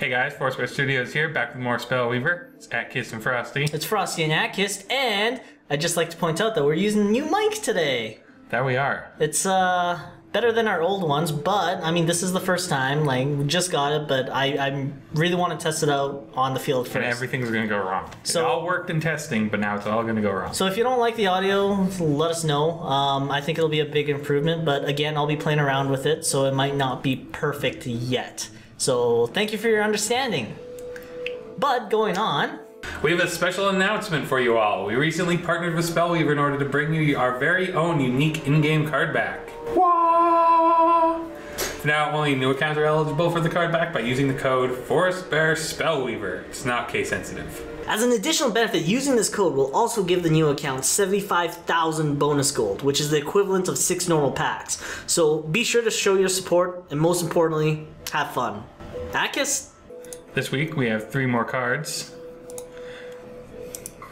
Hey guys, Foursquare Studios here, back with more Spellweaver. It's Atkst and Frosty. It's Frosty and Atkst, and I'd just like to point out that we're using new mics today. That we are. It's better than our old ones, but I mean this is the first time. Like we just got it, but I really want to test it out on the field first. And everything's gonna go wrong. So, it all worked in testing, but now it's all gonna go wrong. So if you don't like the audio, let us know. I think it'll be a big improvement, but again, I'll be playing around with it, so it might not be perfect yet. So thank you for your understanding. But going on, we have a special announcement for you all. We recently partnered with Spellweaver in order to bring you our very own unique in-game card back. Wah! Now, only new accounts are eligible for the card back by using the code ForestBearSpellweaver. It's not case sensitive. as an additional benefit, using this code will also give the new account 75,000 bonus gold, which is the equivalent of 6 normal packs. So be sure to show your support, and most importantly, have fun. Atkst? This week we have 3 more cards.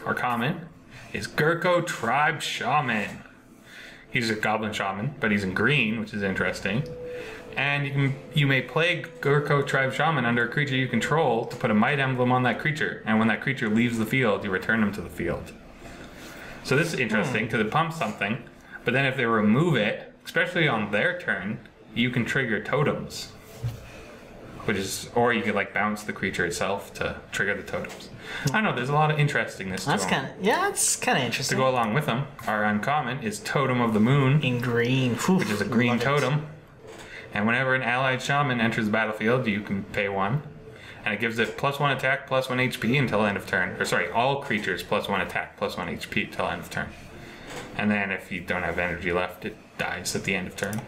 Our comment is Gurko Tribe Shaman. He's a goblin shaman, but he's in green, which is interesting. And you may play Gurko Tribe Shaman under a creature you control to put a might emblem on that creature, and when that creature leaves the field, you return them to the field. So this is interesting because it pumps something, but then if they remove it, especially on their turn, you can trigger totems. Or you could like bounce the creature itself to trigger the totems. I don't know, there's a lot of interestingness to them. It's kind of interesting. To go along with them, our uncommon is Totem of the Moon. In green. Whew, which is a green totem. And whenever an allied shaman enters the battlefield, you can pay 1. And it gives it +1 attack, +1 HP until end of turn. Or sorry, all creatures +1 attack, +1 HP until end of turn. And then if you don't have energy left, it dies at the end of turn.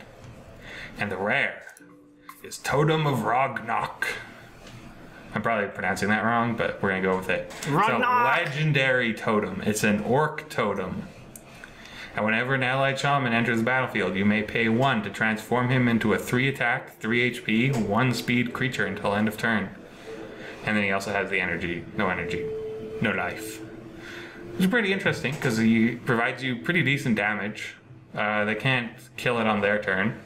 And the rare is Totem of Rogn'okh. I'm probably pronouncing that wrong, but we're gonna go with it. It's a legendary totem. It's an orc totem. And whenever an allied shaman enters the battlefield, you may pay 1 to transform him into a 3 attack, 3 HP, 1 speed creature until end of turn. And then he also has the energy, no life. It's pretty interesting because he provides you pretty decent damage. They can't kill it on their turn.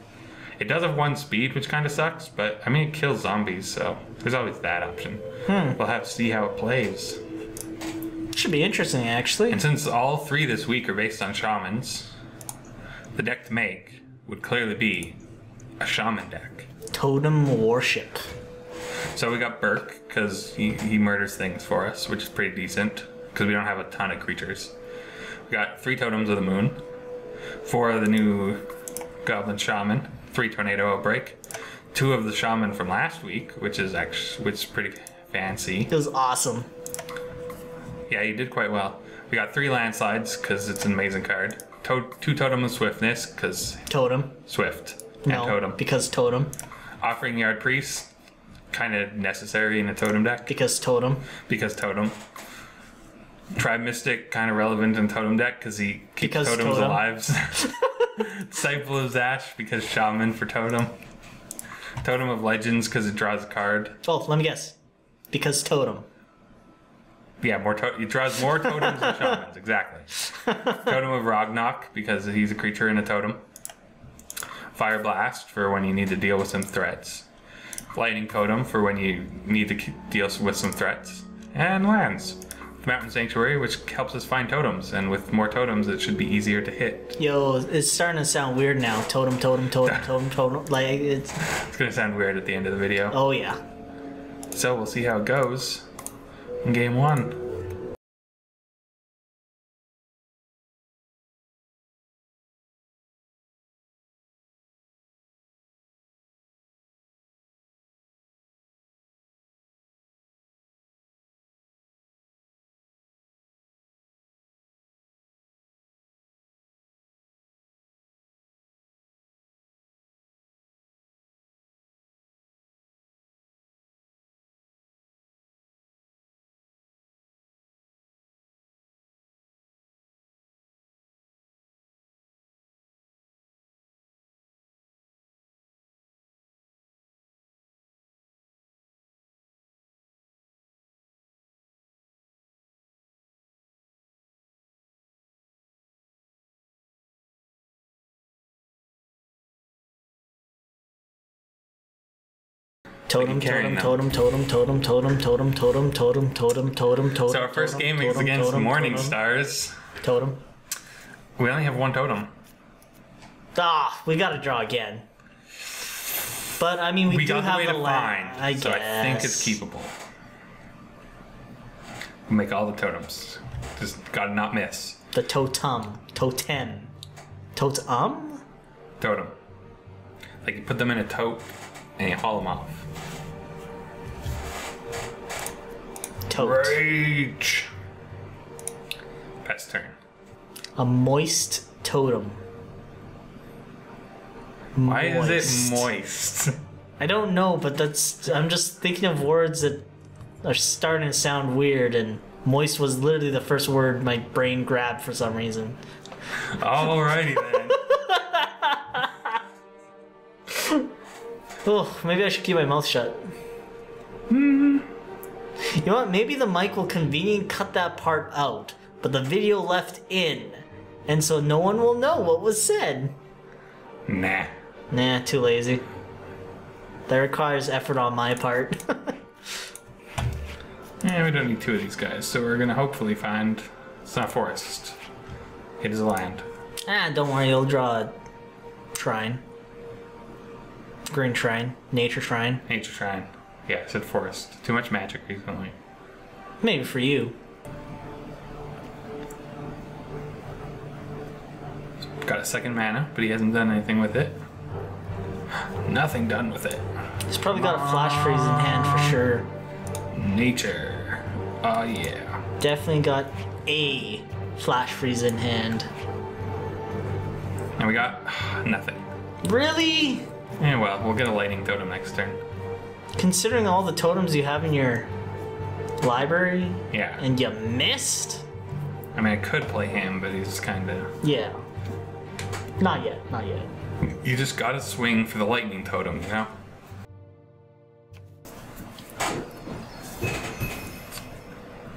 It does have 1 speed, which kind of sucks, but I mean it kills zombies, so there's always that option. We'll have to see how it plays. Should be interesting, actually. And since all 3 this week are based on shamans, the deck to make would clearly be a shaman deck. Totem worship. So we got Burke, because he murders things for us, which is pretty decent, because we don't have a ton of creatures. We got 3 Totems of the Moon, 4 of the new Goblin Shaman, 3 Tornado Outbreak, 2 of the Shaman from last week, which is pretty fancy. It was awesome. Yeah, you did quite well. We got 3 Landslides, because it's an amazing card. 2 Totem of Swiftness, because... Totem. Swift. No, and Totem. Because Totem. Offering Yard Priest, kind of necessary in a Totem deck. Because Totem. Because Totem. Tribe Mystic, kind of relevant in Totem deck, because he keeps totems alive. Disciple of Zash, because Shaman for Totem. Totem of Legends, because it draws a card. Oh, let me guess. Because Totem. Yeah, it draws more totems than shamans, exactly. Totem of Rogn'okh, because he's a creature in a totem. Fire Blast, for when you need to deal with some threats. Lightning Totem, for when you need to deal with some threats. And Lands. Mountain Sanctuary, which helps us find totems, and with more totems, it should be easier to hit. Yo, it's starting to sound weird now. Totem, totem, totem, totem, totem. Like, it's gonna sound weird at the end of the video. Oh, yeah. So we'll see how it goes in game 1. Totem, carrying totem, them. totem, totem, totem, totem, totem, totem, totem, totem, totem. So our first game is against Morning Stars. Totem. We only have one totem. Ah, we gotta draw again. But I mean, we do got the have way the to land. find, I so guess. I think it's keepable. We'll make all the totems. Just gotta not miss. The totem. Totem. Totem? Totem. Like you put them in a tote and you haul them off. Tote. Rage. Pet's turn. A moist totem. Why is it moist? I don't know, but I'm just thinking of words that are starting to sound weird, and moist was literally the first word my brain grabbed for some reason. Alrighty then. Oh, maybe I should keep my mouth shut. You know what? Maybe the mic will conveniently cut that part out, but the video left in, and so no one will know what was said. Nah. Nah, too lazy. That requires effort on my part. Yeah, we don't need two of these guys, so we're gonna hopefully find... It's not forest. It is a land. Don't worry, you'll draw a shrine. Green shrine. Nature shrine. Nature shrine. Yeah, I said forest. Too much magic recently. Maybe for you. Got a second mana, but he hasn't done anything with it. Nothing done with it. He's probably got a flash freeze in hand for sure. Nature. Oh yeah. Definitely got a flash freeze in hand. And we got nothing. Really? Yeah, well, we'll get a lightning totem next turn. Considering all the totems you have in your library, Yeah. and you missed? I mean, I could play him, but he's kind of... Yeah. Not yet, not yet. You just gotta swing for the lightning totem, you know?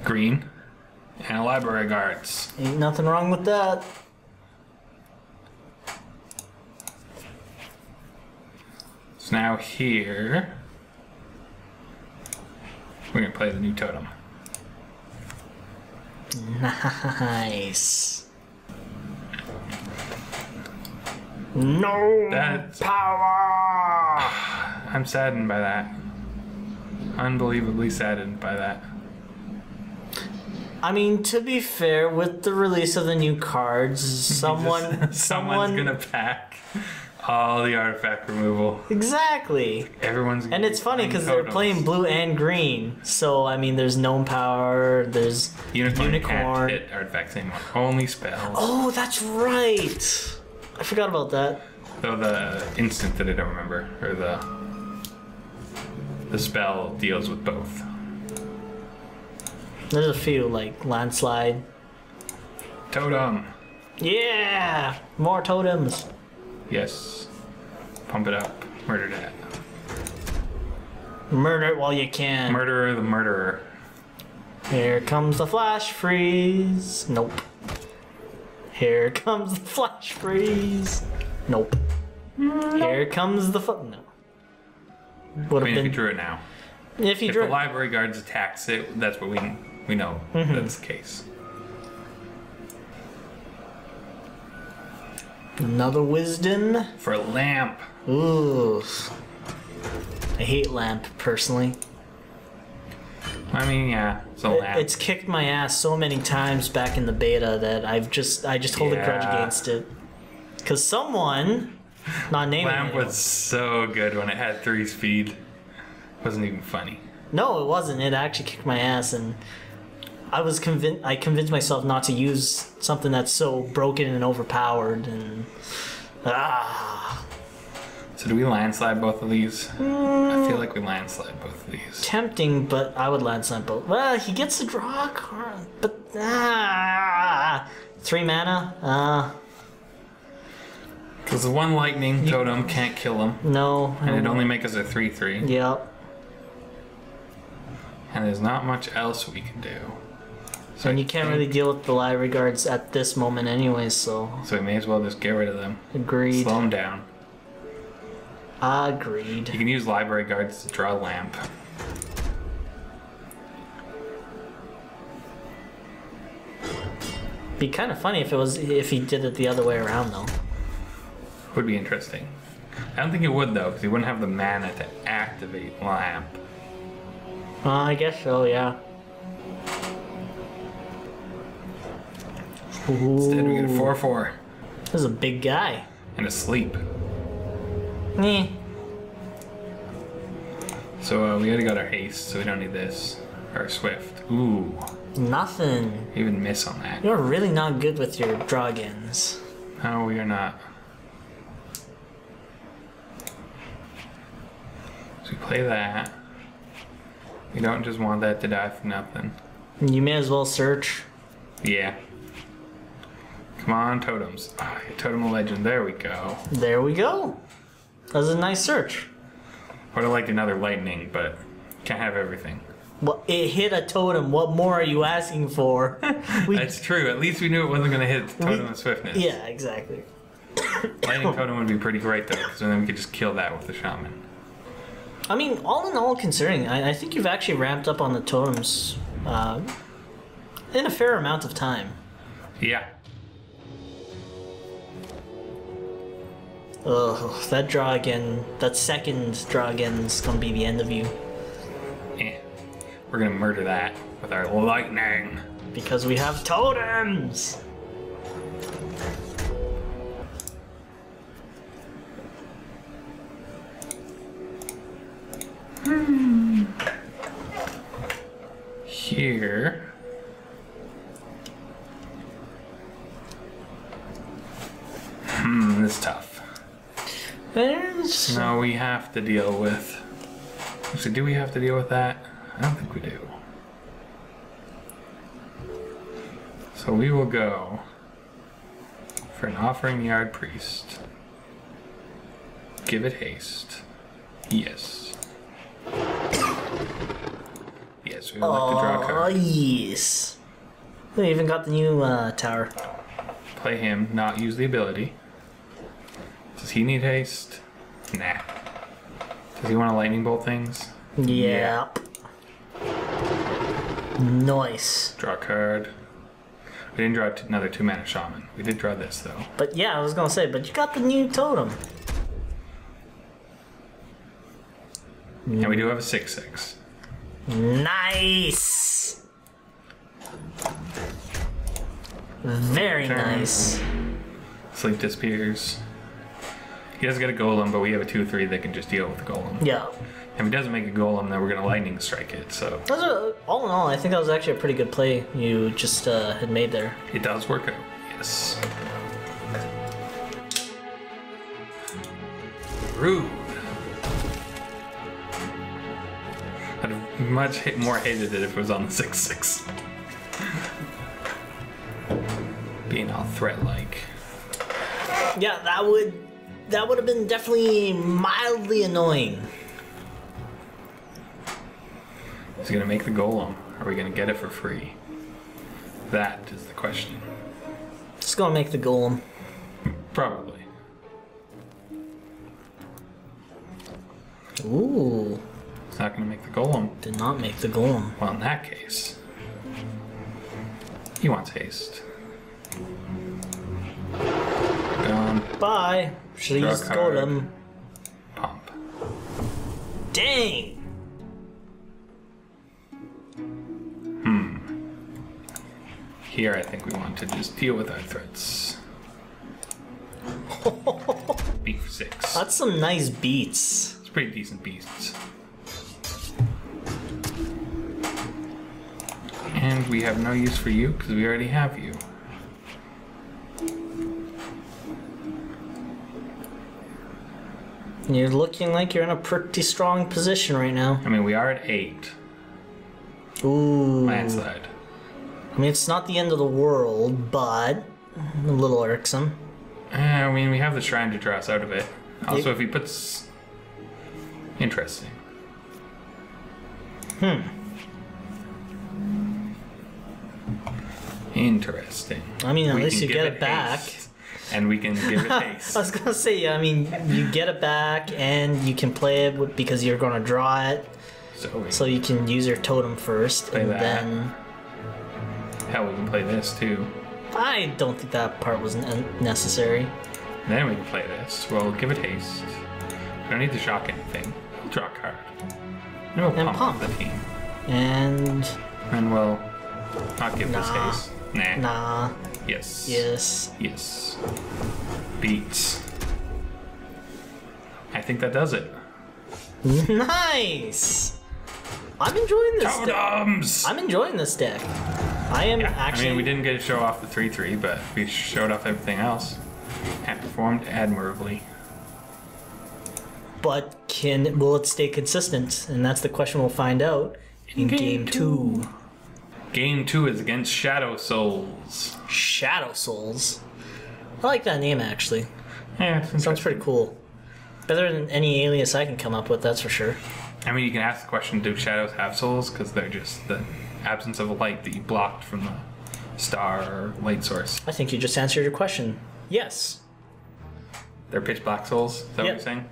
Green. And a library guards. Ain't nothing wrong with that. So now here... We're gonna play the new totem. Nice. No That's... power! I'm saddened by that. Unbelievably saddened by that. I mean, to be fair, with the release of the new cards, Someone's gonna pack all the artifact removal. Exactly. Everyone's And it's funny because they're playing blue and green, so I mean, there's gnome power, there's Unicorn can't hit artifacts anymore. Only spells. Oh, that's right. I forgot about that. So the instant that I don't remember, or the spell deals with both. There's a few, like landslide. Totem. Yeah, more totems. Yes. Pump it up. Murder that. Murder it while you can. Murderer the murderer. Here comes the flash freeze. Nope. Here comes the flash freeze. Nope. Here comes the no. Would I mean, have if you been drew it now. if you If drew the library guards attacks it, that's what we know that's the case. another wisdom. For a lamp. Ooh. I hate lamp personally. I mean, yeah, it's a lamp. It's kicked my ass so many times back in the beta that I just hold a grudge Yeah. against it. Cause someone, not naming Lamp it, was so good when it had 3 speed. Wasn't even funny. no, it wasn't. It actually kicked my ass, and I convinced myself not to use something that's so broken and overpowered. And So do we landslide both of these? I feel like we landslide both of these. tempting, but I would landslide both. Well, he gets to draw a card, but 3 mana. Because the one lightning totem can't kill him. No. And it'd only make us a 3/3. Yep. And there's not much else we can do. So And you can't really deal with the library guards at this moment anyway, so So we may as well just get rid of them. agreed. Slow them down. Agreed. You can use library guards to draw a lamp. Be kind of funny if he did it the other way around though. Would be interesting. I don't think it would though, because he wouldn't have the mana to activate lamp. I guess so, yeah. Instead, we get a 4/4 This is a big guy. and a sleep. Eh. So we already got our haste, so we don't need this. Or swift. Ooh, Nothing. even miss on that. You're really not good with your dragons. No, we are not. So we play that. We don't just want that to die for nothing. You may as well search. Yeah. Come on, totems. Ah, Totem of Legend. There we go. There we go. That was a nice search. Would have liked another lightning, but can't have everything. Well, it hit a totem. What more are you asking for? That's true. At least we knew it wasn't going to hit Totem of Swiftness. Yeah, exactly. Lightning Totem would be pretty great, though, because then we could just kill that with the Shaman. I mean, all in all, considering, I think you've actually ramped up on the totems in a fair amount of time. Yeah. Ugh, that draw again, that second draw again is gonna be the end of you. Eh. We're going to murder that with our lightning. Because we have totems! Here. This is tough. There's... No, we have to deal with... So do we have to deal with that? I don't think we do. So we will go for an Offering Yard Priest. Give it haste. Yes. Yes, we would like to draw a Oh, card. yes. We even got the new tower. Play him, not use the ability. Does he need haste? Nah. Does he want to lightning bolt things? Yep. Nice. Draw a card. We didn't draw another 2-mana Shaman. We did draw this though. But yeah, I was gonna say, but you got the new totem. And we do have a 6/6. Nice. Very Turn. nice. Sleep disappears. He does get a golem, but we have a 2/3 that can just deal with the golem. Yeah. If he doesn't make a golem, then we're gonna lightning strike it. So All in all, I think that was actually a pretty good play you just had made there. it does work out. Yes. Rude. I'd have much more hated it if it was on the 6/6. Being all threat-like. Yeah, that would have been definitely mildly annoying. Is he gonna make the golem? Are we gonna get it for free? That is the question. Just gonna make the golem. Probably. Ooh, It's not gonna make the golem. did not make the golem. Well, in that case, he wants haste. Gone. Bye. Should've Draw used the card. golem. Pump. Dang. Here, I think we want to just deal with our threats. Beef 6. That's some nice beats. It's pretty decent beasts. And we have no use for you because we already have you. You're looking like you're in a pretty strong position right now. I mean, we are at 8. Ooh. Landslide. I mean, it's not the end of the world, but a little irksome. I mean, we have the shrine to draw us out of it. Also, if he puts... Interesting. Interesting. I mean, at We least can you give get it back. haste. and we can give it I haste. was gonna say, I mean, you get it back, and you can play it because you're gonna draw it. So you can use your totem first, Play and that. then... Hell, we can play this too. I don't think that part was necessary. Then we can play this. We'll give it haste. We don't need to shock anything. We'll draw a card. And we'll And pump pump. the team. And... And we'll not give this Nah. haste. Nah. Nah. Yes. Yes. Yes. Beats. I think that does it. Nice! I'm enjoying this deck. Totems! I'm enjoying this deck. I am actually... I mean, we didn't get to show off the 3-3, but we showed off everything else. And performed admirably. But will it stay consistent? And that's the question we'll find out in Game 2. Game 2 is against Shadow Souls. Shadow Souls. I like that name, actually. Yeah, Sounds pretty cool. Better than any alias I can come up with, that's for sure. I mean, you can ask the question, do shadows have souls? Because they're just the absence of light that you blocked from the star or light source. I think you just answered your question. Yes. They're pitch black souls? Is that what Yep. you're saying?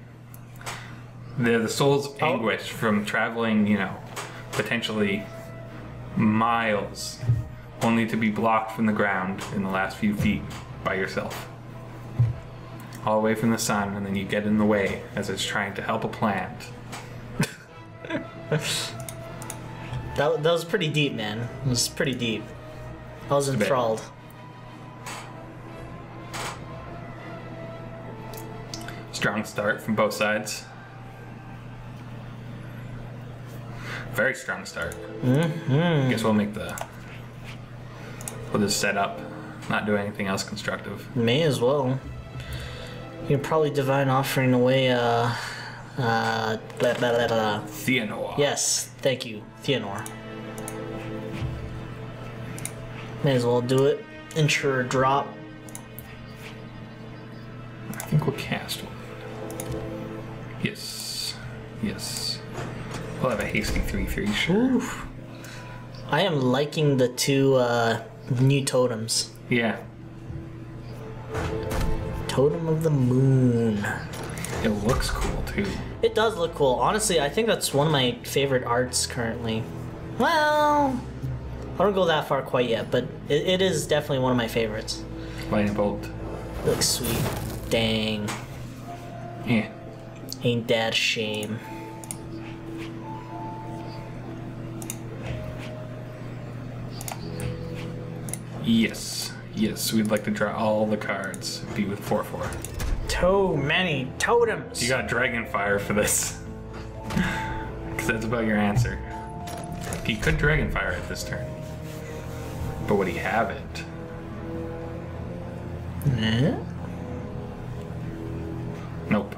They're the soul's anguish from traveling, you know, potentially miles, only to be blocked from the ground in the last few feet by yourself. All the way from the sun, and then you get in the way as it's trying to help a plant. That was pretty deep, man. It was pretty deep. I was bit. enthralled. Strong start from both sides. Very strong start. Guess we'll just set up, not do anything else constructive. May as well. You can probably Divine Offering away, blah, blah, blah, blah. Theanor. Yes, thank you, Theanor. May as well do it. Ensure a drop. I think we'll cast one. Yes. Yes. We'll have a hasty 3/3, sure. Oof. I am liking the two new totems. Yeah. Totem of the Moon. It looks cool, too. It does look cool. Honestly, I think that's one of my favorite arts currently. Well, I don't go that far quite yet, but it is definitely one of my favorites. Lightning bolt. Looks sweet. Dang. Yeah. Ain't that a shame. Yes. Yes, we'd like to draw all the cards. Be with 4/4. Too many totems. You got Dragonfire for this. Because that's about your answer. He could Dragonfire it this turn. But would he have it? Eh? Nope.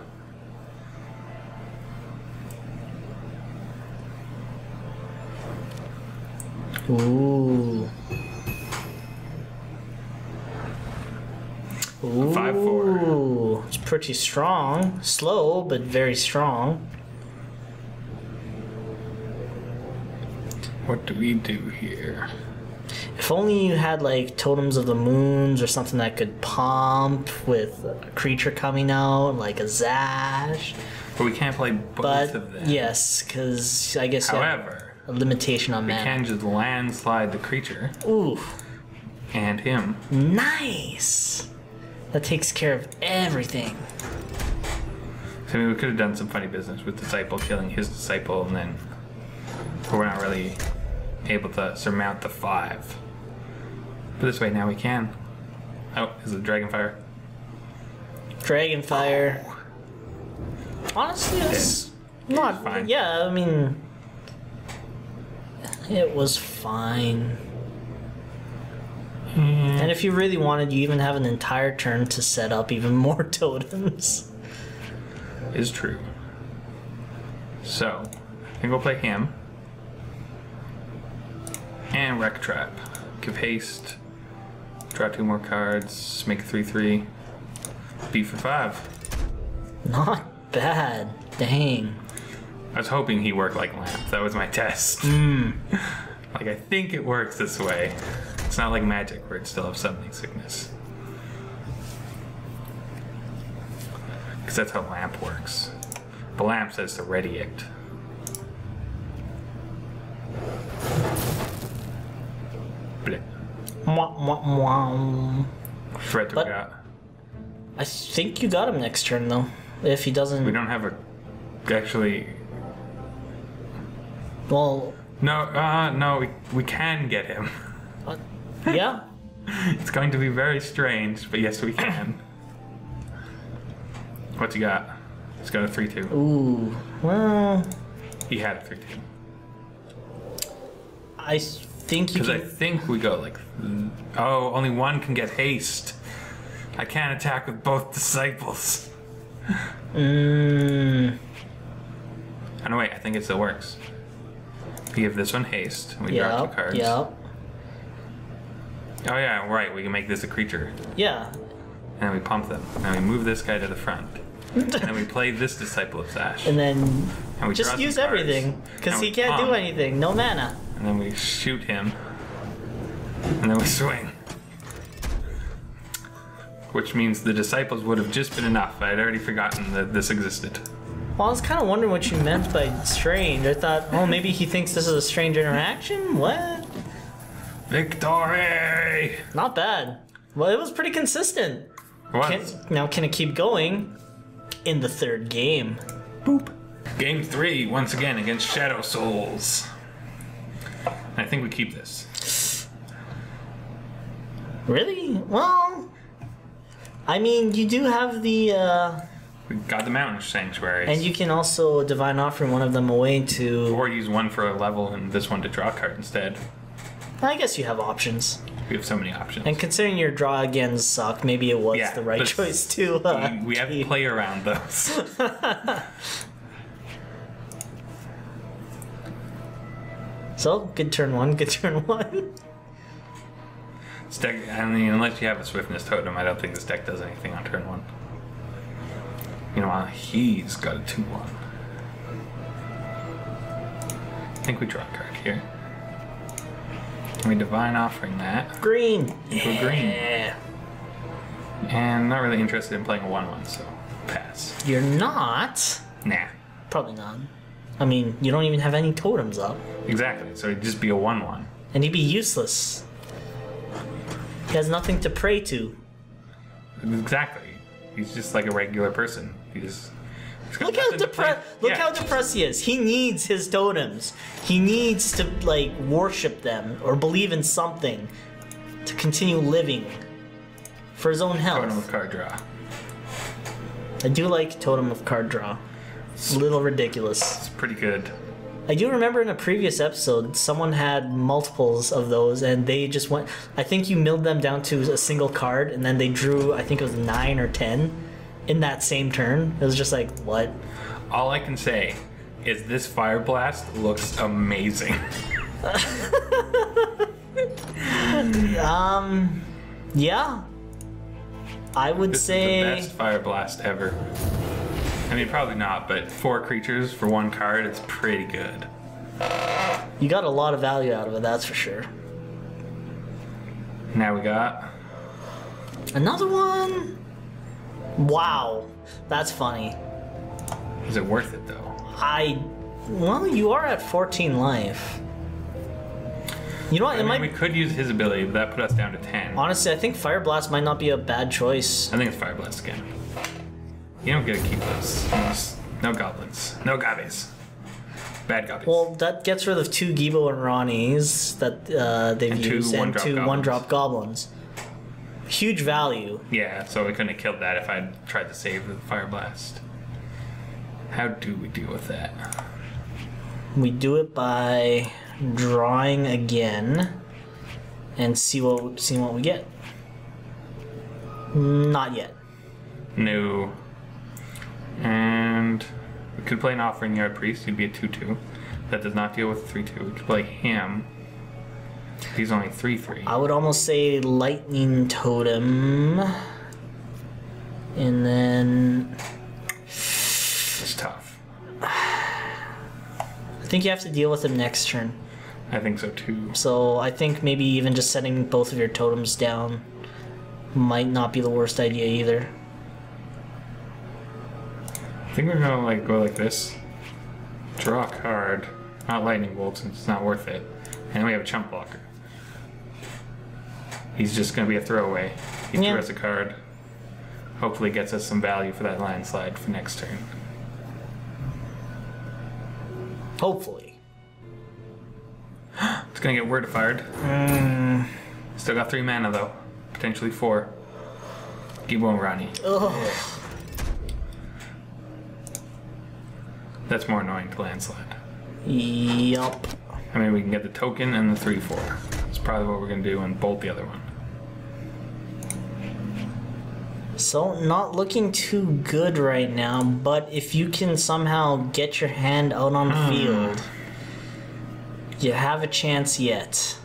Ooh. Ooh. 5/4. It's pretty strong. Slow, but very strong. What do we do here? If only you had like Totems of the Moons or something that could pump with a creature coming out, like a Zash. But we can't play both But of them. yes, because I guess you have However, a limitation on we mana. can just landslide the creature Ooh, and him. nice. That takes care of everything. So I mean, we could have done some funny business with Disciple killing his Disciple, and then we're not really able to surmount the 5. But this way now we can. Oh, is it Dragonfire? Dragonfire. Honestly, it's not fine. Yeah, I mean, it was fine. And if you really wanted, you even have an entire turn to set up even more totems. Is true. So, I think we'll play him. And Wreck Trap. Give haste. Draw 2 more cards. Make a 3/3. Beat for 5. Not bad. Dang. I was hoping he worked like Lamp. That was my test. Like, I think it works this way. It's not like Magic where it still has summoning sickness. Because that's how lamp works. The lamp says to ready it. Bleh. Mwah, mwah, mwah. Threat do we got? I think you got him next turn though. If he doesn't. We don't have a. Actually. Well. No, we can get him. Yeah. It's going to be very strange, but yes, we can. What's he got? He's got a 3/2. Ooh. Well. He had a 3/2. I think you. Because I think we go like. Oh, only one can get haste. I can't attack with both disciples. Oh no, wait, I think it still works. We give this one haste, and we draw 2 cards. Yep. Oh yeah, right, we can make this a creature. Yeah. And then we pump them. And then we move this guy to the front. And then we play this Disciple of Sash. And then and we just draw use some cards. everything, because And he we can't do pump. anything. No mana. And then we shoot him. And then we swing. Which means the Disciples would have just been enough. I had already forgotten that this existed. Well, I was kind of wondering what you meant by strange. I thought, oh, maybe he thinks this is a strange interaction? What? Victory! Not bad. Well, it was pretty consistent. What? Now, can it keep going in the 3rd game? Boop. Game 3, once again, against Shadow Souls. I think we keep this. Really? Well, I mean, you do have the, We got the Mountain Sanctuaries. and you can also Divine Offering one of them away to... Or use one for a level and this one to draw a card instead. I guess you have options. We have so many options. And considering your draw again suck, maybe it was the right but choice to... we have to play around those. So, good turn 1, good turn 1. This deck, I mean, unless you have a Swiftness Totem, I don't think this deck does anything on turn 1. You know, he's got a 2/1. I think we draw a card here. Can we Divine Offering that? Green. Into a green. Yeah. And not really interested in playing a 1/1, so pass. You're not? Nah. Probably not. I mean, you don't even have any totems up. Exactly, so it'd just be a 1/1. And he'd be useless. He has nothing to pray to. Exactly. He's just like a regular person. He's got Look how nothing to play- how depressed he is. He needs his totems. He needs to like worship them or believe in something to continue living for his own health. Totem of card draw. I do like Totem of Card Draw. It's a little ridiculous. It's pretty good. I do remember in a previous episode, someone had multiples of those, and they just went. I think you milled them down to a single card, and then they drew. I think it was 9 or 10 in that same turn. It was just like, what? All I can say is this Fire Blast looks amazing. Yeah. I would This say is the best Fire Blast ever. I mean, probably not, but 4 creatures for 1 card, it's pretty good. you got a lot of value out of it. That's for sure. Now we got... Another one. Wow, that's funny. Is it worth it, though? Well, you are at 14 life. You know what? I mean, we could use his ability, but that put us down to 10. Honestly, I think Fire Blast might not be a bad choice. I think it's Fire Blast again. You don't get to keep those. No goblins. No gobbies. Bad gobbies. Well, that gets rid of 2 Gibo and Ronnies that they've And used, 2 and one-drop 2 goblins. one-drop goblins. Huge value. Yeah, so we couldn't have killed that if I'd tried to save the Fire Blast. How do we deal with that? We do it by drawing again and see what we get. Not yet. No. And we could play an Offering Yard Priest. He'd be a 2/2. That does not deal with 3/2. We could play him. He's only 3/3. I would almost say Lightning Totem. And then It's tough. I think you have to deal with him next turn. I think so too. So I think maybe even just setting both of your totems down might not be the worst idea either. I think we're gonna like go like this. Draw a card. Not lightning bolt since it's not worth it. And then we have a chump blocker. He's just gonna be a throwaway. He threw us a card. Hopefully gets us some value for that landslide for next turn. Hopefully. It's gonna get word fired. Still got 3 mana though. Potentially 4. Gibo and Rani. Ugh. That's more annoying to landslide. Yup. I mean, we can get the token and the 3/4. That's probably what we're gonna do and bolt the other one. So, not looking too good right now, but if you can somehow get your hand out on the field, you have a chance yet.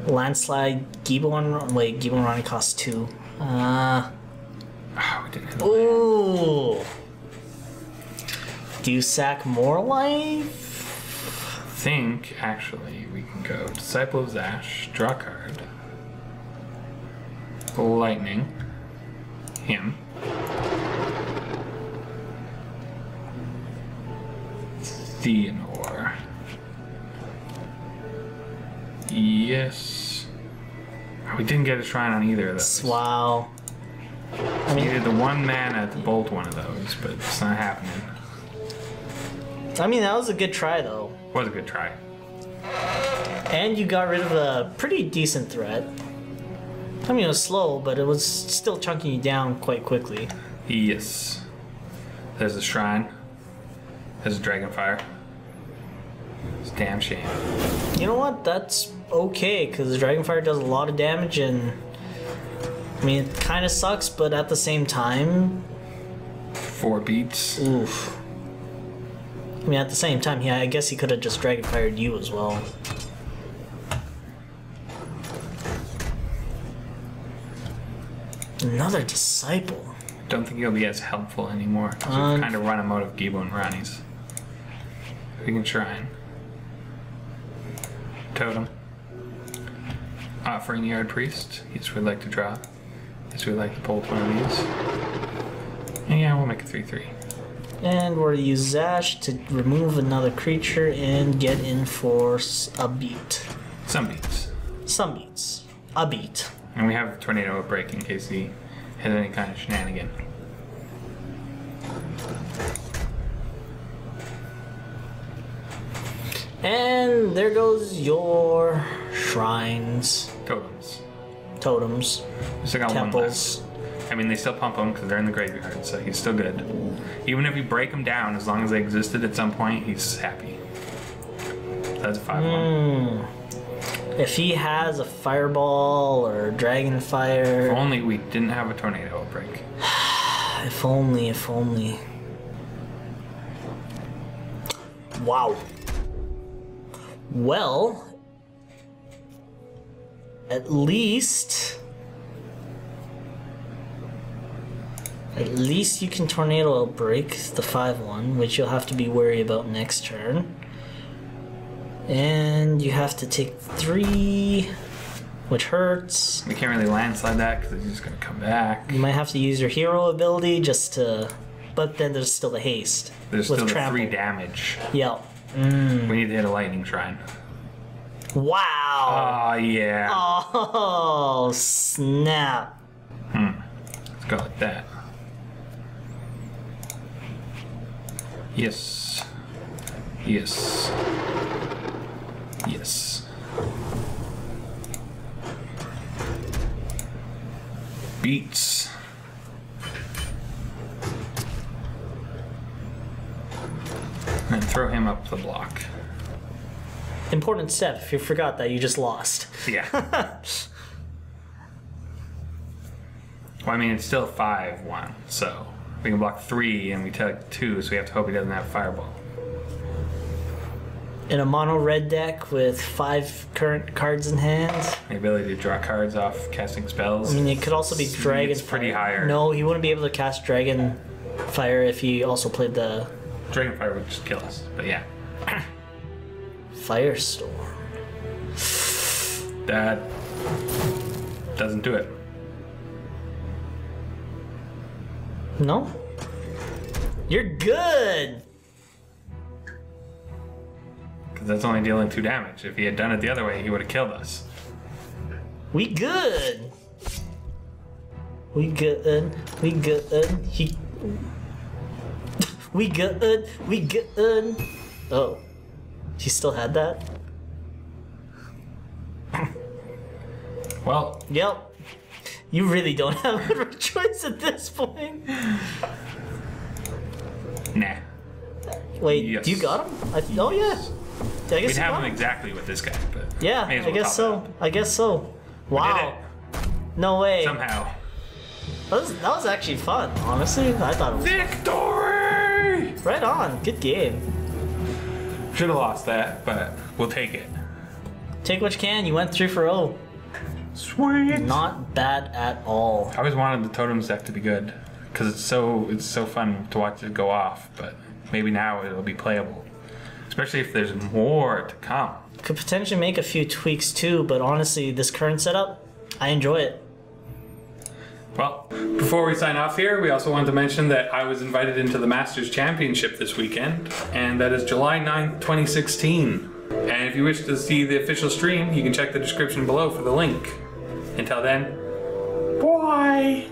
Landslide, Gibo and Rani costs 2. We didn't hit Ooh. Do you sack more life? I think, actually, we can go Disciple of Zash, draw a card. Lightning. Him. Theanor. Yes. Oh, we didn't get a shrine on either of those. Wow. I needed the 1 mana to bolt one of those, but it's not happening. I mean, that was a good try, though. Was a good try. And you got rid of a pretty decent threat. I mean, it was slow, but it was still chunking you down quite quickly. Yes. There's a shrine. There's a dragonfire. It's a damn shame. You know what? That's okay, because Dragonfire does a lot of damage, and I mean, it kind of sucks, but at the same time, 4 beats. oof. I mean, at the same time, yeah, I guess he could have just Dragonfired you as well. Another Disciple. Don't think he'll be as helpful anymore. So we've kind of run him out of Gibo and Rani's. We can shrine. Totem. Offering Yard Priest. Yes, we'd like to draw. Yes, we'd like to bolt one of these. And yeah, we'll make a 3/3. And we're to use Zash to remove another creature and get in for a beat. Some beats. Some beats. A beat. And we have Tornado Outbreak in case he has any kind of shenanigan. And there goes your shrines, Totems. totems, We still got temples. 1 left. I mean, they still pump them because they're in the graveyard, so he's still good. Even if you break them down, as long as they existed at some point, he's happy. That's a 5/1. If he has a fireball or dragon fire, If only we didn't have a Tornado Outbreak. if only, if only. Wow. Well, at least you can Tornado Outbreak the 5/1, which you'll have to be worried about next turn. And you have to take 3, which hurts. We can't really landslide that because he's just going to come back. You might have to use your hero ability just to... But then there's still the haste. There's with still the trample. 3 damage. Yeah. We need to hit a lightning shrine. Wow! Oh, yeah. Oh, snap. Let's go like that. Yes. Yes. Yes. Beats. And throw him up the block. Important step if you forgot that you just lost. Yeah. Well, I mean, it's still 5/1, so we can block 3 and we take 2, so we have to hope he doesn't have Fireball. In a mono red deck with 5 current cards in hand. The ability to draw cards off casting spells. I mean, it could also be Dragon It's pretty Fire. higher. No, he wouldn't be able to cast Dragon Fire if he also played the Dragonfire would just kill us, but yeah. Firestorm. That doesn't do it. No? You're good! Because that's only dealing 2 damage. If he had done it the other way, he would have killed us. We good! We good. We good. He... We good. We good. Oh. She still had that? Well. Yep. You really don't have a choice at this point. Nah. Wait, Yes. do you got him? Oh yeah. I guess We'd you have got him exactly with this guy, but Yeah, may as I well guess top it so. up. I guess so. Wow. We did No way. it. Somehow. That was actually fun, honestly. I thought it was Victory! right on. Good game. Should have lost that, but we'll take it. Take what you can. You went 3 for 0. Sweet. Not bad at all. I always wanted the totems deck to be good because it's so fun to watch it go off. But maybe now it'll be playable, especially if there's more to come. Could potentially make a few tweaks too, but honestly, this current setup, I enjoy it. Well, before we sign off here, we also wanted to mention that I was invited into the Masters Championship this weekend, and that is July 9th, 2016. And if you wish to see the official stream, you can check the description below for the link. Until then, bye!